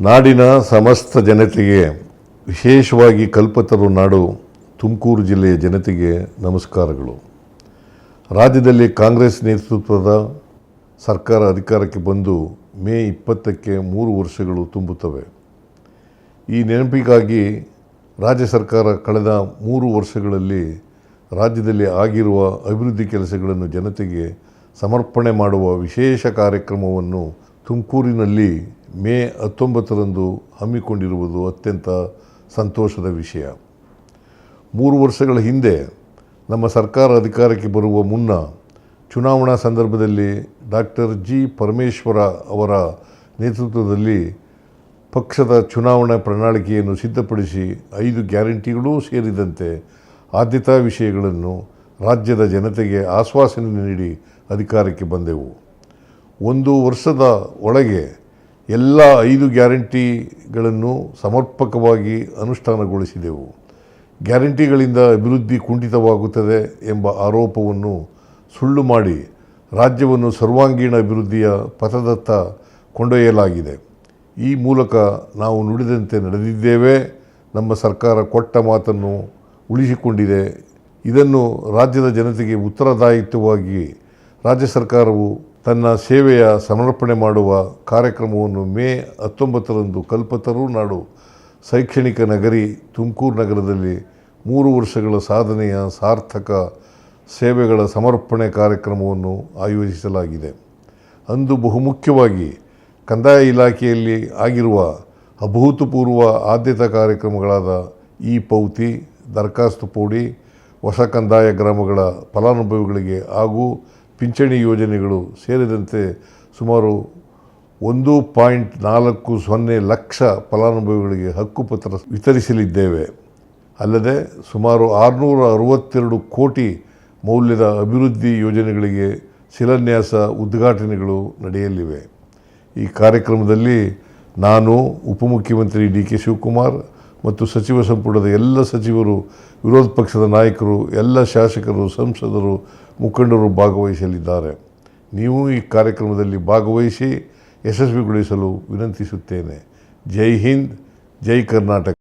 ನಾಡಿನ ಸಮಸ್ತ ಜನತೆಗೆ, ವಿಶೇಷವಾಗಿ ಕಲ್ಪತರು ನಾಡು ತುಮಕೂರು ಜಿಲ್ಲೆಯ ಜನತೆಗೆ ನಮಸ್ಕಾರಗಳು. ರಾಜ್ಯದಲ್ಲಿ ಕಾಂಗ್ರೆಸ್ ನೇತೃತ್ವದ ಸರ್ಕಾರ ಅಧಿಕಾರಕ್ಕೆ ಬಂದು ಮೇ 20ಕ್ಕೆ 3 ವರ್ಷಗಳು ತುಂಬುತ್ತವೆ. ಈ ನೆನಪಿಗಾಗಿ ರಾಜ್ಯ ಸರ್ಕಾರ ಕಳೆದ 3 ವರ್ಷಗಳಲ್ಲಿ ರಾಜ್ಯದಲ್ಲಿ ಆಗಿರುವ ಅಭಿವೃದ್ಧಿ ಕೆಲಸಗಳನ್ನು ಜನತೆಗೆ ಸಮರ್ಪಣೆ ಮಾಡುವ ವಿಶೇಷ ಕಾರ್ಯಕ್ರಮವನ್ನು ತುಮಕೂರಿನಲ್ಲಿ ಮೇ 19ರಂದು ಹಮ್ಮಿಕೊಂಡಿರುವುದು ಅತ್ಯಂತ ಸಂತೋಷದ ವಿಷಯ. 3 ವರ್ಷಗಳ ಹಿಂದೆ ನಮ್ಮ ಸರ್ಕಾರ ಅಧಿಕಾರಕ್ಕೆ ಬರುವ ಮುನ್ನ ಚುನಾವಣಾ ಸಂದರ್ಭದಲ್ಲಿ ಡಾಕ್ಟರ್ ಜಿ ಪರಮೇಶ್ವರ ಅವರ ನೇತೃತ್ವದಲ್ಲಿ ಪಕ್ಷದ ಚುನಾವಣಾ ಪ್ರಣಾಳಿಕೆಯನ್ನು ಸಿದ್ಧಪಡಿಸಿ 5 ಗ್ಯಾರಂಟಿಗಳೂ ಸೇರಿದಂತೆ ಆದ್ಯತಾ ವಿಷಯಗಳನ್ನು ರಾಜ್ಯದ ಜನತೆಗೆ ಆಶ್ವಾಸನೆ ನೀಡಿ ಅಧಿಕಾರಕ್ಕೆ ಬಂದೆವು. 1 ವರ್ಷದ ಒಳಗೆ ಎಲ್ಲ 5 ಗ್ಯಾರಂಟಿಗಳನ್ನು ಸಮರ್ಪಕವಾಗಿ ಅನುಷ್ಠಾನಗೊಳಿಸಿದೆವು. ಗ್ಯಾರಂಟಿಗಳಿಂದ ಅಭಿವೃದ್ಧಿ ಕುಂಠಿತವಾಗುತ್ತದೆ ಎಂಬ ಆರೋಪವನ್ನು ಸುಳ್ಳು ಮಾಡಿ ರಾಜ್ಯವನ್ನು ಸರ್ವಾಂಗೀಣ ಅಭಿವೃದ್ಧಿಯ ಪಥದತ್ತ ಕೊಂಡೊಯ್ಯಲಾಗಿದೆ. ಈ ಮೂಲಕ ನಾವು ನುಡಿದಂತೆ ನಡೆದಿದ್ದೇವೆ. ನಮ್ಮ ಸರ್ಕಾರ ಕೊಟ್ಟ ಮಾತನ್ನು ಉಳಿಸಿಕೊಂಡಿದೆ. ಇದನ್ನು ರಾಜ್ಯದ ಜನತೆಗೆ ಉತ್ತರದಾಯಿತ್ವವಾಗಿ ರಾಜ್ಯ ಸರ್ಕಾರವು ತನ್ನ ಸೇವೆಯ ಸಮರ್ಪಣೆ ಮಾಡುವ ಕಾರ್ಯಕ್ರಮವನ್ನು ಮೇ 19ರಂದು ಕಲ್ಪತರು ನಾಡು ಶೈಕ್ಷಣಿಕ ನಗರಿ ತುಮಕೂರು ನಗರದಲ್ಲಿ 3 ವರ್ಷಗಳ ಸಾಧನೆಯ ಸಾರ್ಥಕ ಸೇವೆಗಳ ಸಮರ್ಪಣೆ ಕಾರ್ಯಕ್ರಮವನ್ನು ಆಯೋಜಿಸಲಾಗಿದೆ. ಅಂದು ಬಹುಮುಖ್ಯವಾಗಿ ಕಂದಾಯ ಇಲಾಖೆಯಲ್ಲಿ ಆಗಿರುವ ಅಭೂತಪೂರ್ವ ಆದ್ಯತಾ ಕಾರ್ಯಕ್ರಮಗಳಾದ ಇ-ಪೌತಿ, ದರಖಾಸ್ತು ಪೋಡಿ, ಹೊಸ ಕಂದಾಯ ಗ್ರಾಮಗಳ ಫಲಾನುಭವಿಗಳಿಗೆ ಹಾಗೂ ಪಿಂಚಣಿ ಯೋಜನೆಗಳು ಸೇರಿದಂತೆ ಸುಮಾರು 1.40 ಲಕ್ಷ ಫಲಾನುಭವಿಗಳಿಗೆ ಹಕ್ಕುಪತ್ರ ವಿತರಿಸಲಿದ್ದೇವೆ. ಅಲ್ಲದೆ ಸುಮಾರು 662 ಕೋಟಿ ಮೌಲ್ಯದ ಅಭಿವೃದ್ಧಿ ಯೋಜನೆಗಳಿಗೆ ಶಿಲಾನ್ಯಾಸ ಉದ್ಘಾಟನೆಗಳು ನಡೆಯಲಿವೆ. ಈ ಕಾರ್ಯಕ್ರಮದಲ್ಲಿ ನಾನು, ಉಪಮುಖ್ಯಮಂತ್ರಿ ಡಿ ಕೆ ಶಿವಕುಮಾರ್ ಮತ್ತು ಸಚಿವ ಸಂಪುಟದ ಎಲ್ಲ ಸಚಿವರು, ವಿರೋಧ ಪಕ್ಷದ ನಾಯಕರು, ಎಲ್ಲ ಶಾಸಕರು, ಸಂಸದರು, ಮುಖಂಡರು ಭಾಗವಹಿಸಲಿದ್ದಾರೆ. ನೀವು ಈ ಕಾರ್ಯಕ್ರಮದಲ್ಲಿ ಭಾಗವಹಿಸಿ ಯಶಸ್ವಿಗೊಳಿಸಲು ವಿನಂತಿಸುತ್ತೇನೆ. ಜೈ ಹಿಂದ್, ಜೈ ಕರ್ನಾಟಕ.